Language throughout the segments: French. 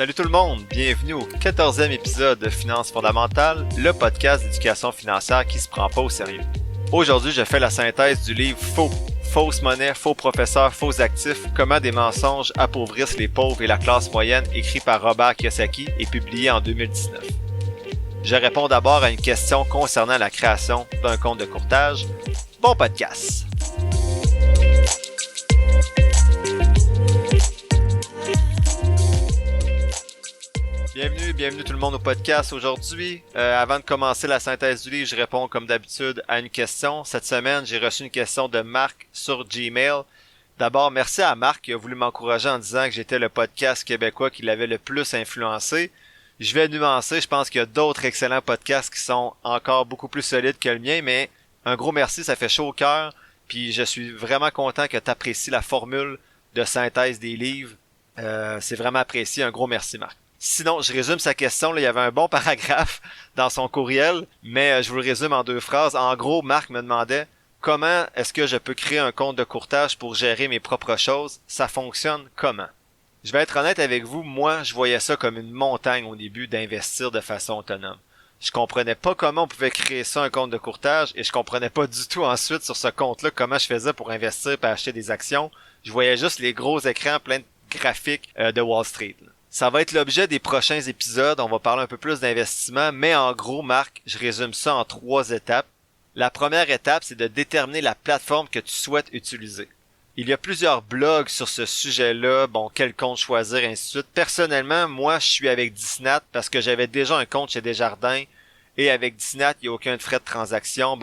Salut tout le monde, bienvenue au 14e épisode de Finances fondamentales, le podcast d'éducation financière qui se prend pas au sérieux. Aujourd'hui, je fais la synthèse du livre Faux, fausse monnaie, faux professeurs, faux actifs, comment des mensonges appauvrissent les pauvres et la classe moyenne, écrit par Robert Kiyosaki et publié en 2019. Je réponds d'abord à une question concernant la création d'un compte de courtage. Bon podcast! Bienvenue tout le monde au podcast aujourd'hui. Avant de commencer la synthèse du livre, je réponds comme d'habitude à une question. Cette semaine, j'ai reçu une question de Marc sur Gmail. D'abord, merci à Marc qui a voulu m'encourager en disant que j'étais le podcast québécois qui l'avait le plus influencé. Je vais nuancer, je pense qu'il y a d'autres excellents podcasts qui sont encore beaucoup plus solides que le mien, mais un gros merci, ça fait chaud au cœur. Puis je suis vraiment content que tu apprécies la formule de synthèse des livres. C'est vraiment apprécié, un gros merci Marc. Sinon, je résume sa question. Là, il y avait un bon paragraphe dans son courriel, mais je vous le résume en 2 phrases. En gros, Marc me demandait comment est-ce que je peux créer un compte de courtage pour gérer mes propres choses. Ça fonctionne comment? Je vais être honnête avec vous, moi, je voyais ça comme une montagne au début d'investir de façon autonome. Je comprenais pas comment on pouvait créer ça un compte de courtage et je comprenais pas du tout ensuite sur ce compte-là comment je faisais pour investir et acheter des actions. Je voyais juste les gros écrans pleins de graphiques de Wall Street. Là. Ça va être l'objet des prochains épisodes, on va parler un peu plus d'investissement, mais en gros, Marc, je résume ça en 3 étapes. La première étape, c'est de déterminer la plateforme que tu souhaites utiliser. Il y a plusieurs blogs sur ce sujet-là, quel compte choisir, ainsi de suite. Personnellement, moi, je suis avec Disnat parce que j'avais déjà un compte chez Desjardins et avec Disnat, il n'y a aucun frais de transaction.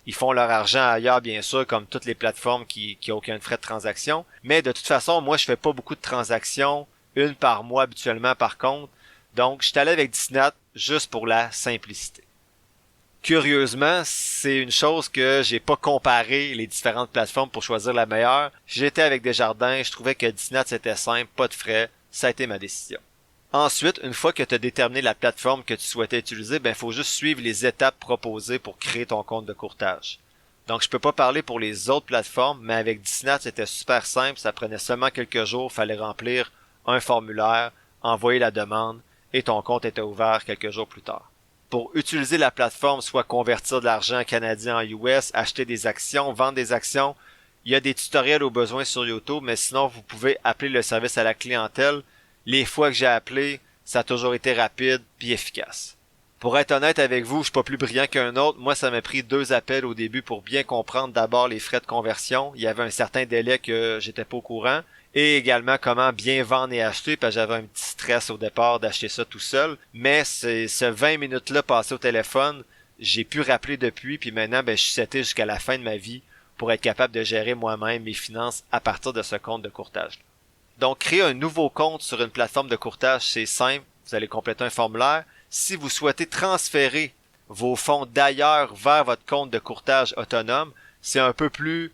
Ils font leur argent ailleurs, bien sûr, comme toutes les plateformes qui n'ont aucun frais de transaction. Mais de toute façon, moi, je fais pas beaucoup de transactions. Une par mois habituellement par contre. Donc, je suis allé avec Disnat juste pour la simplicité. Curieusement, c'est une chose que j'ai pas comparé les différentes plateformes pour choisir la meilleure. J'étais avec Desjardins, je trouvais que Disnat c'était simple, pas de frais, ça a été ma décision. Ensuite, une fois que tu as déterminé la plateforme que tu souhaitais utiliser, il faut juste suivre les étapes proposées pour créer ton compte de courtage. Donc, je peux pas parler pour les autres plateformes, mais avec Disnat, c'était super simple, ça prenait seulement quelques jours, fallait remplir un formulaire, envoyer la demande et ton compte était ouvert quelques jours plus tard. Pour utiliser la plateforme, soit convertir de l'argent canadien en US, acheter des actions, vendre des actions, il y a des tutoriels au besoin sur YouTube, mais sinon vous pouvez appeler le service à la clientèle. Les fois que j'ai appelé, ça a toujours été rapide puis efficace. Pour être honnête avec vous, je suis pas plus brillant qu'un autre. Moi, ça m'a pris 2 appels au début pour bien comprendre d'abord les frais de conversion. Il y avait un certain délai que j'étais pas au courant. Et également comment bien vendre et acheter, parce que j'avais un petit stress au départ d'acheter ça tout seul. Mais c'est ce 20 minutes-là passé au téléphone, j'ai pu rappeler depuis, puis maintenant, je suis seté jusqu'à la fin de ma vie pour être capable de gérer moi-même mes finances à partir de ce compte de courtage. Donc, créer un nouveau compte sur une plateforme de courtage, c'est simple. Vous allez compléter un formulaire. Si vous souhaitez transférer vos fonds d'ailleurs vers votre compte de courtage autonome, c'est un peu plus...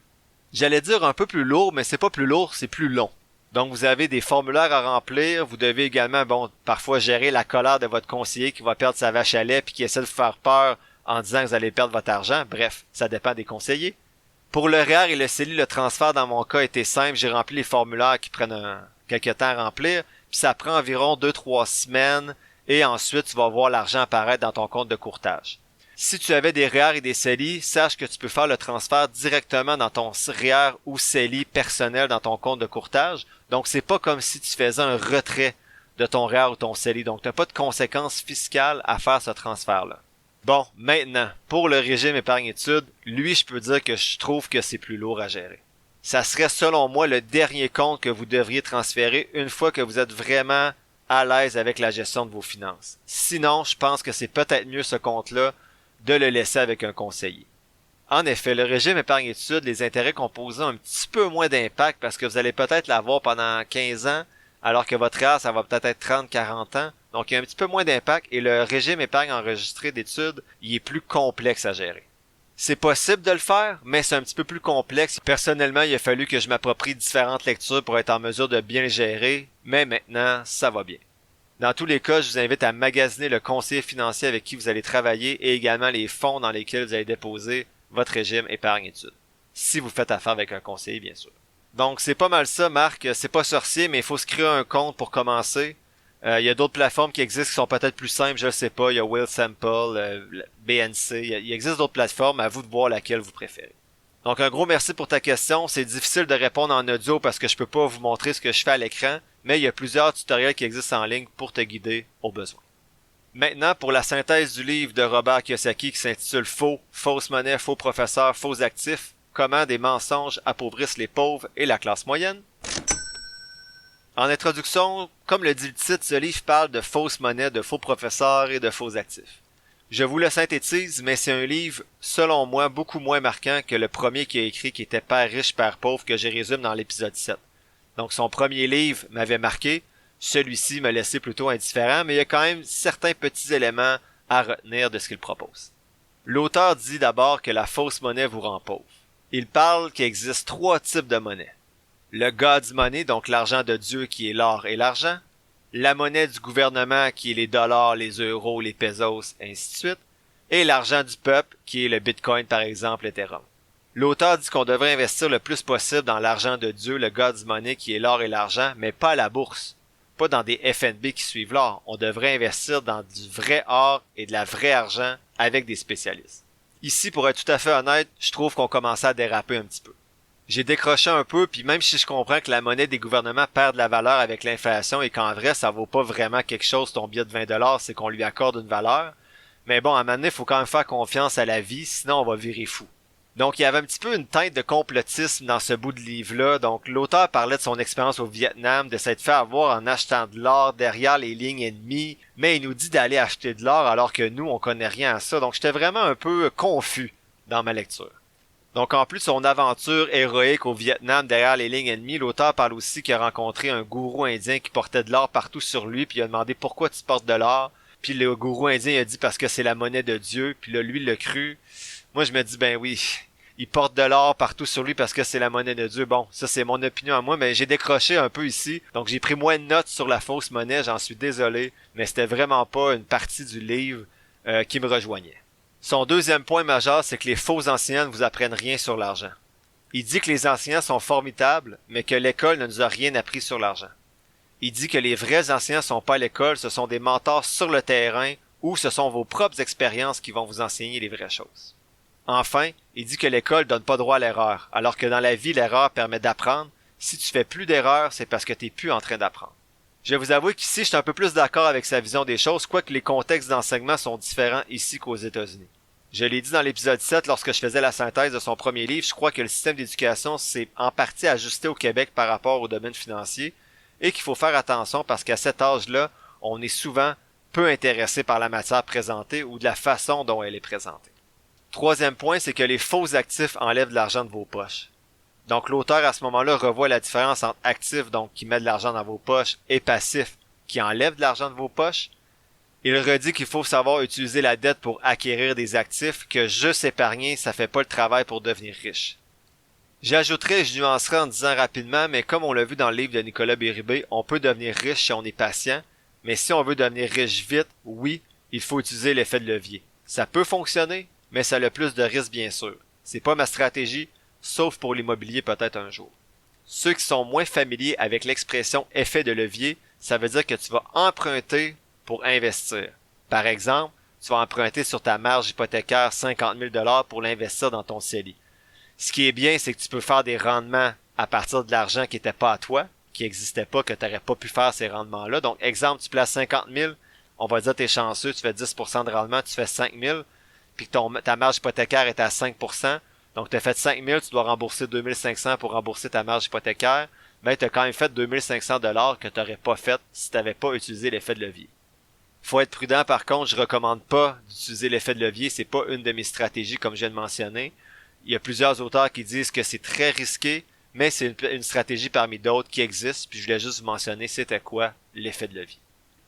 J'allais dire un peu plus lourd, mais c'est pas plus lourd, c'est plus long. Donc, vous avez des formulaires à remplir. Vous devez également, parfois gérer la colère de votre conseiller qui va perdre sa vache à lait puis qui essaie de vous faire peur en disant que vous allez perdre votre argent. Bref, ça dépend des conseillers. Pour le REER et le CELI, le transfert dans mon cas était simple. J'ai rempli les formulaires qui prennent quelques temps à remplir. Puis ça prend environ 2-3 semaines. Et ensuite, tu vas voir l'argent apparaître dans ton compte de courtage. Si tu avais des REER et des CELI, sache que tu peux faire le transfert directement dans ton REER ou CELI personnel dans ton compte de courtage. Donc, c'est pas comme si tu faisais un retrait de ton REER ou ton CELI. Donc, tu n'as pas de conséquences fiscales à faire ce transfert-là. Bon, maintenant, pour le régime épargne-études, lui, je peux dire que je trouve que c'est plus lourd à gérer. Ça serait, selon moi, le dernier compte que vous devriez transférer une fois que vous êtes vraiment à l'aise avec la gestion de vos finances. Sinon, je pense que c'est peut-être mieux ce compte-là de le laisser avec un conseiller. En effet, le régime épargne-études, les intérêts composés ont un petit peu moins d'impact parce que vous allez peut-être l'avoir pendant 15 ans, alors que votre REER, ça va peut-être être 30-40 ans. Donc, il y a un petit peu moins d'impact et le régime épargne enregistré d'études, il est plus complexe à gérer. C'est possible de le faire, mais c'est un petit peu plus complexe. Personnellement, il a fallu que je m'approprie différentes lectures pour être en mesure de bien le gérer, mais maintenant, ça va bien. Dans tous les cas, je vous invite à magasiner le conseiller financier avec qui vous allez travailler et également les fonds dans lesquels vous allez déposer votre régime épargne-études. Si vous faites affaire avec un conseiller, bien sûr. Donc, c'est pas mal ça, Marc. C'est pas sorcier, mais il faut se créer un compte pour commencer. Il y a d'autres plateformes qui existent qui sont peut-être plus simples, je ne sais pas. Il y a Will Sample, BNC. Il existe d'autres plateformes, à vous de voir laquelle vous préférez. Donc un gros merci pour ta question. C'est difficile de répondre en audio parce que je peux pas vous montrer ce que je fais à l'écran, mais il y a plusieurs tutoriels qui existent en ligne pour te guider au besoin. Maintenant, pour la synthèse du livre de Robert Kiyosaki qui s'intitule Faux, fausse monnaie, faux professeur, faux actifs, comment des mensonges appauvrissent les pauvres et la classe moyenne. En introduction, comme le dit le titre, ce livre parle de fausses monnaies, de faux professeurs et de faux actifs. Je vous le synthétise, mais c'est un livre, selon moi, beaucoup moins marquant que le premier qu'il a écrit qui était Père riche, Père pauvre que je résume dans l'épisode 7. Donc son premier livre m'avait marqué, celui-ci m'a laissé plutôt indifférent, mais il y a quand même certains petits éléments à retenir de ce qu'il propose. L'auteur dit d'abord que la fausse monnaie vous rend pauvre. Il parle qu'il existe 3 types de monnaie. Le God's Money, donc l'argent de Dieu qui est l'or et l'argent. La monnaie du gouvernement qui est les dollars, les euros, les pesos, ainsi de suite. Et l'argent du peuple qui est le Bitcoin par exemple, Ethereum. L'auteur dit qu'on devrait investir le plus possible dans l'argent de Dieu, le God's Money qui est l'or et l'argent, mais pas à la bourse. Pas dans des FNB qui suivent l'or. On devrait investir dans du vrai or et de la vraie argent avec des spécialistes. Ici, pour être tout à fait honnête, je trouve qu'on commençait à déraper un petit peu. J'ai décroché un peu, puis même si je comprends que la monnaie des gouvernements perd de la valeur avec l'inflation et qu'en vrai, ça vaut pas vraiment quelque chose, ton billet de 20$, c'est qu'on lui accorde une valeur. Mais bon, à un moment donné, il faut quand même faire confiance à la vie, sinon on va virer fou. Donc, il y avait un petit peu une teinte de complotisme dans ce bout de livre-là. Donc, l'auteur parlait de son expérience au Vietnam, de s'être fait avoir en achetant de l'or derrière les lignes ennemies, mais il nous dit d'aller acheter de l'or alors que nous, on connaît rien à ça. Donc, j'étais vraiment un peu confus dans ma lecture. Donc, en plus de son aventure héroïque au Vietnam derrière les lignes ennemies, l'auteur parle aussi qu'il a rencontré un gourou indien qui portait de l'or partout sur lui, puis il a demandé pourquoi tu portes de l'or. Puis le gourou indien a dit parce que c'est la monnaie de Dieu, puis là, lui, il l'a cru. Moi, je me dis, ben oui, il porte de l'or partout sur lui parce que c'est la monnaie de Dieu. Bon, ça, c'est mon opinion à moi, mais j'ai décroché un peu ici. Donc, j'ai pris moins de notes sur la fausse monnaie, j'en suis désolé, mais c'était vraiment pas une partie du livre qui me rejoignait. Son deuxième point majeur, c'est que les faux enseignants ne vous apprennent rien sur l'argent. Il dit que les enseignants sont formidables, mais que l'école ne nous a rien appris sur l'argent. Il dit que les vrais enseignants sont pas à l'école, ce sont des mentors sur le terrain ou ce sont vos propres expériences qui vont vous enseigner les vraies choses. Enfin, il dit que l'école donne pas droit à l'erreur, alors que dans la vie, l'erreur permet d'apprendre. Si tu fais plus d'erreurs, c'est parce que t'es plus en train d'apprendre. Je vais vous avouer qu'ici, je suis un peu plus d'accord avec sa vision des choses, quoique les contextes d'enseignement sont différents ici qu'aux États-Unis. Je l'ai dit dans l'épisode 7 lorsque je faisais la synthèse de son premier livre, je crois que le système d'éducation s'est en partie ajusté au Québec par rapport au domaine financier et qu'il faut faire attention parce qu'à cet âge-là, on est souvent peu intéressé par la matière présentée ou de la façon dont elle est présentée. Troisième point, c'est que les faux actifs enlèvent de l'argent de vos poches. Donc l'auteur à ce moment-là revoit la différence entre actifs, donc qui met de l'argent dans vos poches, et passifs, qui enlèvent de l'argent de vos poches. Il redit qu'il faut savoir utiliser la dette pour acquérir des actifs, que juste épargner, ça fait pas le travail pour devenir riche. J'ajouterai et je nuancerai en disant rapidement, mais comme on l'a vu dans le livre de Nicolas Bérubé, on peut devenir riche si on est patient, mais si on veut devenir riche vite, oui, il faut utiliser l'effet de levier. Ça peut fonctionner, mais ça a le plus de risques bien sûr. C'est pas ma stratégie, sauf pour l'immobilier peut-être un jour. Ceux qui sont moins familiers avec l'expression effet de levier, ça veut dire que tu vas emprunter pour investir. Par exemple, tu vas emprunter sur ta marge hypothécaire 50 000 $ pour l'investir dans ton CELI. Ce qui est bien, c'est que tu peux faire des rendements à partir de l'argent qui n'était pas à toi, qui n'existait pas, que tu n'aurais pas pu faire ces rendements-là. Donc, exemple, tu places 50 000, on va dire que tu es chanceux, tu fais 10% de rendement, tu fais 5 000, puis que ta marge hypothécaire est à 5%, donc tu as fait 5 000, tu dois rembourser 2 500 pour rembourser ta marge hypothécaire, mais tu as quand même fait 2 500 $ que tu n'aurais pas fait si tu n'avais pas utilisé l'effet de levier. Faut être prudent par contre, je recommande pas d'utiliser l'effet de levier, c'est pas une de mes stratégies comme je viens de mentionner. Il y a plusieurs auteurs qui disent que c'est très risqué, mais c'est une stratégie parmi d'autres qui existe, puis je voulais juste vous mentionner c'était quoi l'effet de levier.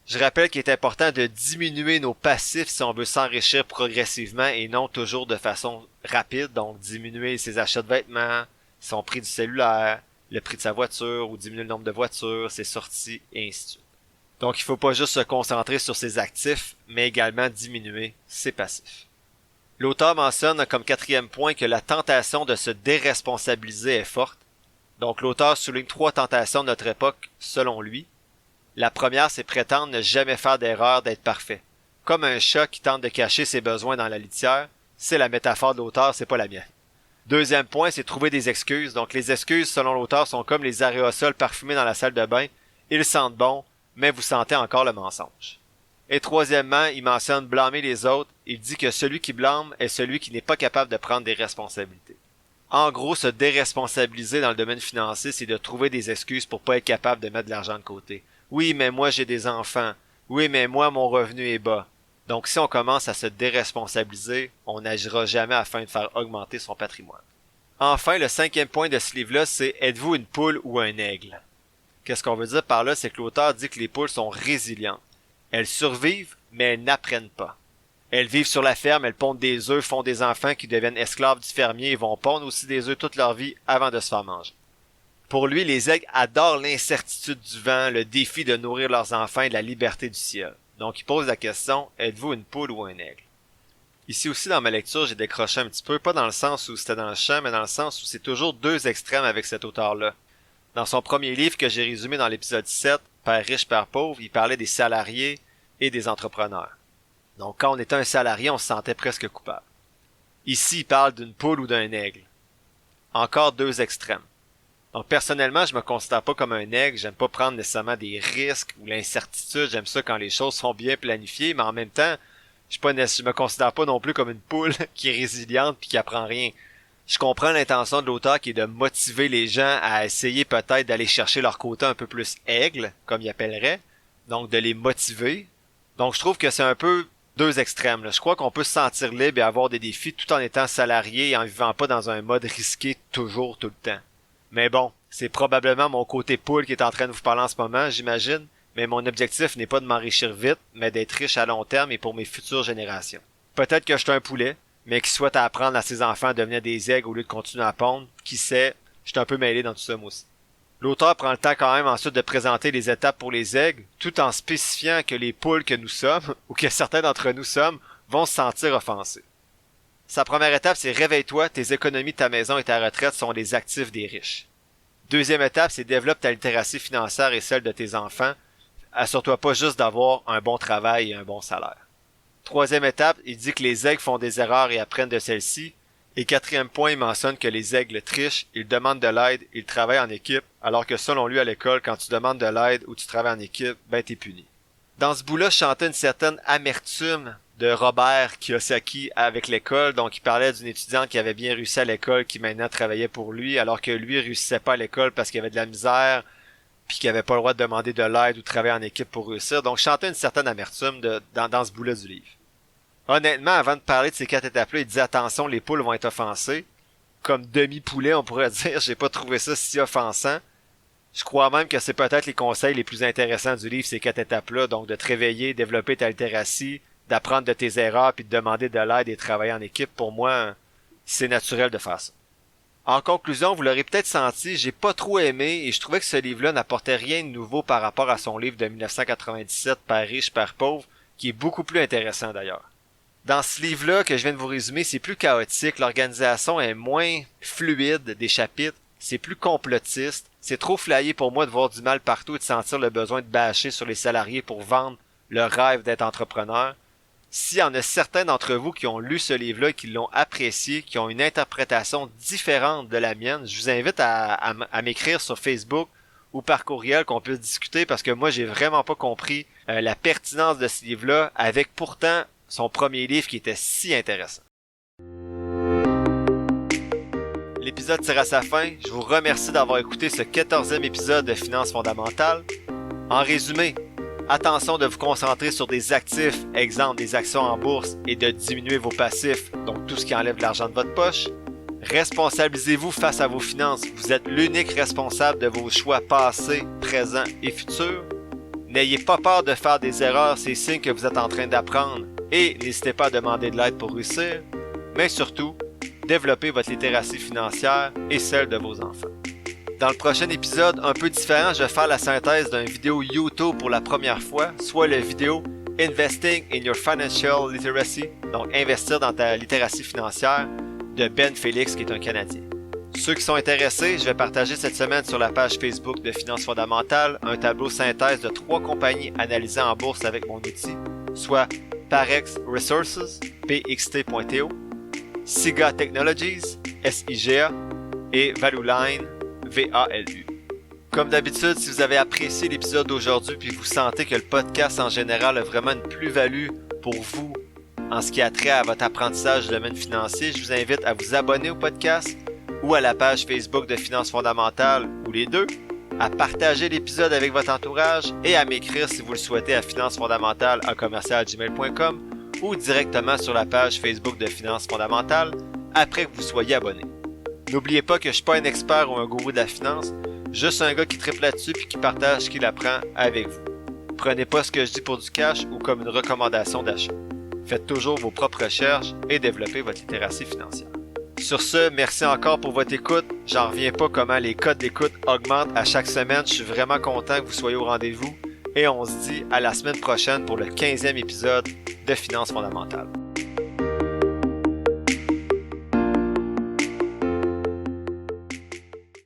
Je rappelle qu'il est important de diminuer nos passifs si on veut s'enrichir progressivement et non toujours de façon rapide, donc diminuer ses achats de vêtements, son prix du cellulaire, le prix de sa voiture ou diminuer le nombre de voitures, ses sorties et ainsi de suite. Donc il ne faut pas juste se concentrer sur ses actifs, mais également diminuer ses passifs. L'auteur mentionne comme quatrième point que la tentation de se déresponsabiliser est forte. Donc l'auteur souligne 3 tentations de notre époque, selon lui. La première, c'est prétendre ne jamais faire d'erreur, d'être parfait. Comme un chat qui tente de cacher ses besoins dans la litière, c'est la métaphore de l'auteur, c'est pas la mienne. Deuxième point, c'est trouver des excuses. Donc les excuses, selon l'auteur, sont comme les aérosols parfumés dans la salle de bain. Ils sentent bon, mais vous sentez encore le mensonge. Et troisièmement, il mentionne blâmer les autres. Il dit que celui qui blâme est celui qui n'est pas capable de prendre des responsabilités. En gros, se déresponsabiliser dans le domaine financier, c'est de trouver des excuses pour pas être capable de mettre de l'argent de côté. Oui, mais moi j'ai des enfants. Oui, mais moi mon revenu est bas. Donc si on commence à se déresponsabiliser, on n'agira jamais afin de faire augmenter son patrimoine. Enfin, le cinquième point de ce livre-là, c'est « Êtes-vous une poule ou un aigle ?» Qu'est-ce qu'on veut dire par là, c'est que l'auteur dit que les poules sont résilientes. Elles survivent, mais elles n'apprennent pas. Elles vivent sur la ferme, elles pondent des œufs, font des enfants qui deviennent esclaves du fermier et vont pondre aussi des œufs toute leur vie avant de se faire manger. Pour lui, les aigles adorent l'incertitude du vent, le défi de nourrir leurs enfants et la liberté du ciel. Donc il pose la question, êtes-vous une poule ou un aigle? Ici aussi dans ma lecture, j'ai décroché un petit peu, pas dans le sens où c'était dans le champ, mais dans le sens où c'est toujours deux extrêmes avec cet auteur-là. Dans son premier livre que j'ai résumé dans l'épisode 7, Père riche, Père pauvre, il parlait des salariés et des entrepreneurs. Donc quand on était un salarié, on se sentait presque coupable. Ici, il parle d'une poule ou d'un aigle. Encore deux extrêmes. Donc personnellement, je me considère pas comme un aigle, j'aime pas prendre nécessairement des risques ou l'incertitude, j'aime ça quand les choses sont bien planifiées, mais en même temps, je me considère pas non plus comme une poule qui est résiliente puis qui apprend rien. Je comprends l'intention de l'auteur qui est de motiver les gens à essayer peut-être d'aller chercher leur côté un peu plus aigle, comme il appellerait, donc de les motiver. Donc je trouve que c'est un peu deux extrêmes, là. Je crois qu'on peut se sentir libre et avoir des défis tout en étant salarié et en vivant pas dans un mode risqué toujours, tout le temps. Mais bon, c'est probablement mon côté poule qui est en train de vous parler en ce moment, j'imagine, mais mon objectif n'est pas de m'enrichir vite, mais d'être riche à long terme et pour mes futures générations. Peut-être que je suis un poulet, mais qui souhaite apprendre à ses enfants à devenir des aigles au lieu de continuer à pondre, qui sait, je suis un peu mêlé dans tout ça moi aussi. L'auteur prend le temps quand même ensuite de présenter les étapes pour les aigles, tout en spécifiant que les poules que nous sommes, ou que certains d'entre nous sommes, vont se sentir offensés. Sa première étape, c'est réveille-toi, tes économies de ta maison et ta retraite sont les actifs des riches. Deuxième étape, c'est développe ta littératie financière et celle de tes enfants. Assure-toi pas juste d'avoir un bon travail et un bon salaire. Troisième étape, il dit que les aigles font des erreurs et apprennent de celles-ci. Et quatrième point, il mentionne que les aigles trichent, ils demandent de l'aide, ils travaillent en équipe, alors que selon lui à l'école, quand tu demandes de l'aide ou tu travailles en équipe, ben t'es puni. Dans ce bout-là, je chantais une certaine amertume de Robert Kiyosaki avec l'école, donc il parlait d'une étudiante qui avait bien réussi à l'école, qui maintenant travaillait pour lui, alors que lui réussissait pas à l'école parce qu'il avait de la misère, puis qu'il avait pas le droit de demander de l'aide ou de travailler en équipe pour réussir. Donc je chantais une certaine amertume dans ce bout-là du livre. Honnêtement, avant de parler de ces 4 étapes-là, il disait attention, les poules vont être offensées. Comme demi-poulet, on pourrait dire, j'ai pas trouvé ça si offensant. Je crois même que c'est peut-être les conseils les plus intéressants du livre, ces 4 étapes-là, donc de te réveiller, développer ta littératie, d'apprendre de tes erreurs, puis de demander de l'aide et de travailler en équipe. Pour moi, c'est naturel de faire ça. En conclusion, vous l'aurez peut-être senti, j'ai pas trop aimé et je trouvais que ce livre-là n'apportait rien de nouveau par rapport à son livre de 1997, Père riche, Père pauvre, qui est beaucoup plus intéressant d'ailleurs. Dans ce livre-là que je viens de vous résumer, c'est plus chaotique, l'organisation est moins fluide des chapitres, c'est plus complotiste, c'est trop flyé pour moi de voir du mal partout et de sentir le besoin de bâcher sur les salariés pour vendre le rêve d'être entrepreneur. S'il y en a certains d'entre vous qui ont lu ce livre-là et qui l'ont apprécié, qui ont une interprétation différente de la mienne, je vous invite à m'écrire sur Facebook ou par courriel qu'on puisse discuter parce que moi j'ai vraiment pas compris la pertinence de ce livre-là avec pourtant son premier livre qui était si intéressant. L'épisode tire à sa fin. Je vous remercie d'avoir écouté ce 14e épisode de Finances fondamentales. En résumé, attention de vous concentrer sur des actifs, exemple des actions en bourse, et de diminuer vos passifs, donc tout ce qui enlève de l'argent de votre poche. Responsabilisez-vous face à vos finances. Vous êtes l'unique responsable de vos choix passés, présents et futurs. N'ayez pas peur de faire des erreurs, c'est signe que vous êtes en train d'apprendre. Et n'hésitez pas à demander de l'aide pour réussir. Mais surtout, développez votre littératie financière et celle de vos enfants. Dans le prochain épisode, un peu différent, je vais faire la synthèse d'une vidéo YouTube pour la première fois, soit la vidéo Investing in your Financial Literacy, donc investir dans ta littératie financière, de Ben Félix qui est un Canadien. Ceux qui sont intéressés, je vais partager cette semaine sur la page Facebook de Finances fondamentales un tableau synthèse de 3 compagnies analysées en bourse avec mon outil, soit Parex Resources, pxt.to, SIGA Technologies, SIGA, et Valueline, VALU. Comme d'habitude, si vous avez apprécié l'épisode d'aujourd'hui puis vous sentez que le podcast en général a vraiment une plus-value pour vous en ce qui a trait à votre apprentissage du domaine financier, je vous invite à vous abonner au podcast ou à la page Facebook de Finances fondamentales ou les deux, à partager l'épisode avec votre entourage et à m'écrire si vous le souhaitez à financesfondamentales@gmail.com ou directement sur la page Facebook de Finances fondamentales après que vous soyez abonné. N'oubliez pas que je suis pas un expert ou un gourou de la finance, juste un gars qui triple là-dessus puis qui partage ce qu'il apprend avec vous. Prenez pas ce que je dis pour du cash ou comme une recommandation d'achat. Faites toujours vos propres recherches et développez votre littératie financière. Sur ce, merci encore pour votre écoute. J'en reviens pas comment les codes d'écoute augmentent à chaque semaine. Je suis vraiment content que vous soyez au rendez-vous. Et on se dit à la semaine prochaine pour le 15e épisode de Finances fondamentales.